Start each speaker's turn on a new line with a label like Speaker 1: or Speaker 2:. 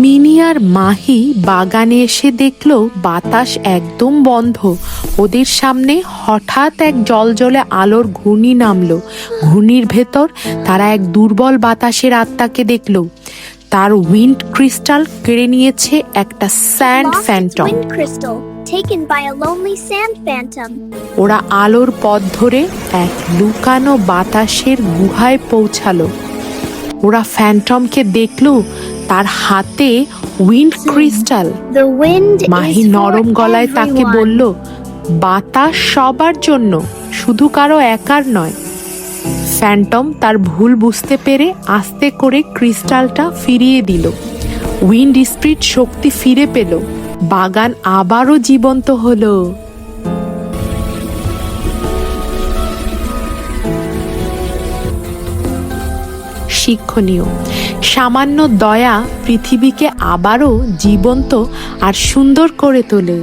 Speaker 1: Mini আর মাহি বাগানে এসে দেখলো বাতাস একদম বন্ধ। ওদের সামনে হঠাৎ এক জলজলে আলোর ঘূর্ণি নামলো। ঘূর্ণির ভেতর তারা এক দুর্বল বাতাসের আত্মাকে দেখলো। তার উইন্ড ক্রিস্টাল কেড়ে নিয়েছে একটা স্যান্ড ফ্যান্টম। ওরা আলোর পথ ধরে এক লুকানো বাতাসের গুহায় পৌঁছালো। ওরা ফ্যান্টমকে দেখলো, তার হাতে উইন্ড ক্রিস্টাল। মাহি নরম গলায় তাকে বলল, বাতাস সবার জন্য, শুধু কারো একার নয়। ফ্যান্টম তার ভুল বুঝতে পেরে আস্তে করে ক্রিস্টালটা ফিরিয়ে দিল। উইন্ড স্পিরিট শক্তি ফিরে পেল। বাগান আবারও জীবন্ত হলো। শিক্ষণীয়: সামান্য দয়া পৃথিবীকে আবারও জীবন্ত আর সুন্দর করে তোলে।